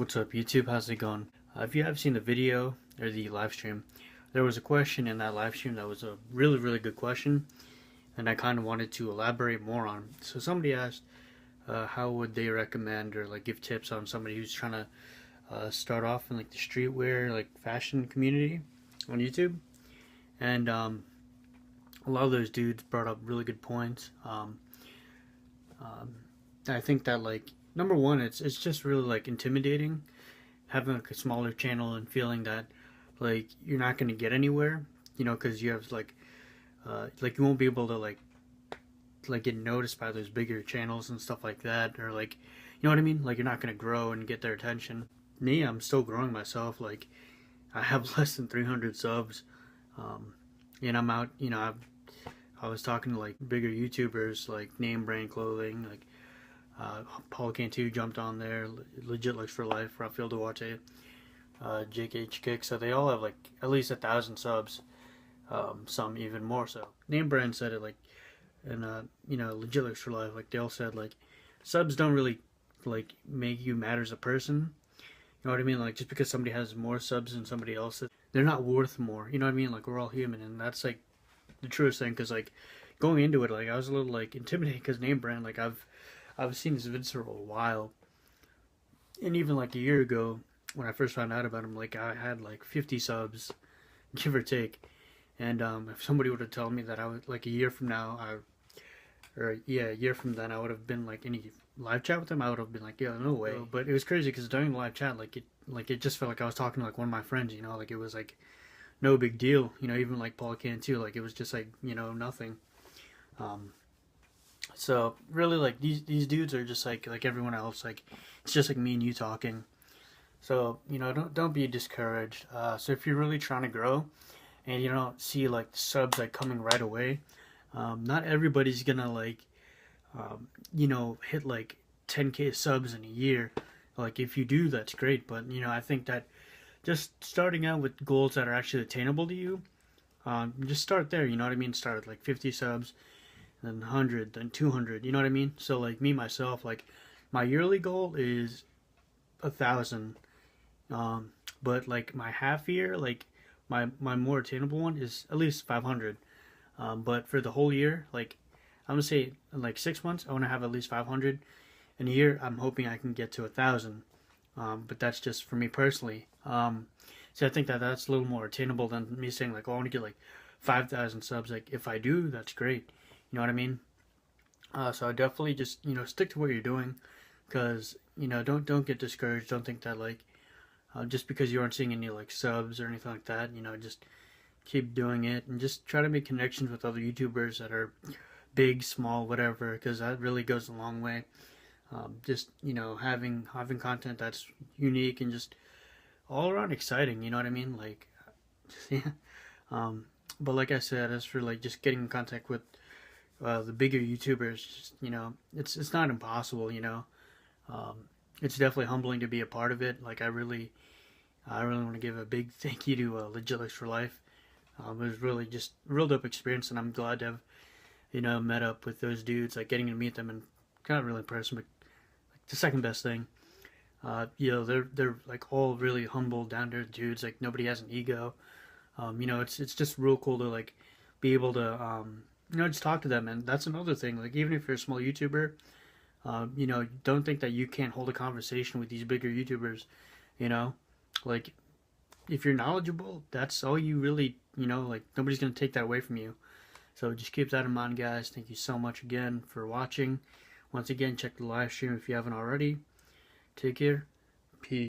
What's up YouTube, how's it going? If you have seen the video or the live stream, there was a question in that live stream that was a really good question, and I kind of wanted to elaborate more on. So somebody asked how would they recommend or like give tips on somebody who's trying to start off in like the streetwear like fashion community on YouTube. And a lot of those dudes brought up really good points. I think that like number one, it's just really like intimidating having like a smaller channel and feeling that like you're not going to get anywhere, you know, because you have like you won't be able to like get noticed by those bigger channels and stuff like that, or like, you know what I mean, like you're not going to grow and get their attention. Me, I'm still growing myself. Like I have less than 300 subs, and I'm out, you know, I was talking to like bigger YouTubers like Name Brand Clothing, like Paul Cantu jumped on there, Legit Looks for Life, Rafael Duarte, Jake H. Kick, so they all have like at least 1,000 subs, some even more so. Name Brand said it like, and you know, Legit Looks for Life, like they all said like subs don't really like make you matter as a person. You know what I mean? Like just because somebody has more subs than somebody else, they're not worth more. You know what I mean? Like we're all human, and that's like the truest thing. Because like going into it, like I was a little like intimidated because Name Brand, like I've seen his vids for a while, and even like a year ago when I first found out about him, like I had like 50 subs, give or take. And if somebody would have told me that I would like a year from now, a year from then, I would have been like any live chat with him, I would have been like, yeah, no way. But it was crazy because during the live chat, like it just felt like I was talking to like one of my friends, you know, like it was like no big deal, you know, even like Paul Cantu, like it was just like, you know, nothing. So really, like these dudes are just like everyone else. Like it's just like me and you talking. So you know, don't be discouraged. So if you're really trying to grow, and you don't see like the subs like coming right away, not everybody's gonna like you know, hit like 10K subs in a year. Like if you do, that's great. But you know, I think that just starting out with goals that are actually attainable to you, just start there. You know what I mean? Start with like 50 subs, then 100, then 200, you know what I mean? So like me myself, like my yearly goal is 1,000, but like my half year, like my more attainable one is at least 500. But for the whole year, like I'm gonna say in like 6 months I want to have at least 500. In a year I'm hoping I can get to 1,000, but that's just for me personally. So I think that that's a little more attainable than me saying like, oh, I want to get like 5,000 subs. Like if I do, that's great. You know what I mean? So I definitely just, you know, stick to what you're doing, because you know, don't get discouraged. Don't think that like just because you aren't seeing any like subs or anything like that, you know, just keep doing it and just try to make connections with other YouTubers that are big, small, whatever, because that really goes a long way. Just, you know, having content that's unique and just all around exciting. You know what I mean? Like, yeah. But like I said, as for like just getting in contact with the bigger YouTubers, just, you know, it's not impossible, you know. It's definitely humbling to be a part of it. Like I really want to give a big thank you to Legit Looks for Life. It was really just a real dope experience, and I'm glad to have, you know, met up with those dudes. Like getting to meet them and kind of really impressed me. Like the second best thing, you know, they're like all really humble, down to earth dudes. Like nobody has an ego. You know, it's just real cool to like be able to you know, just talk to them. And that's another thing, like even if you're a small YouTuber, you know, don't think that you can't hold a conversation with these bigger YouTubers. You know, like if you're knowledgeable, that's all you really, you know, like nobody's gonna take that away from you. So just keep that in mind, guys. Thank you so much again for watching. Once again, check the live stream if you haven't already. Take care. Peace.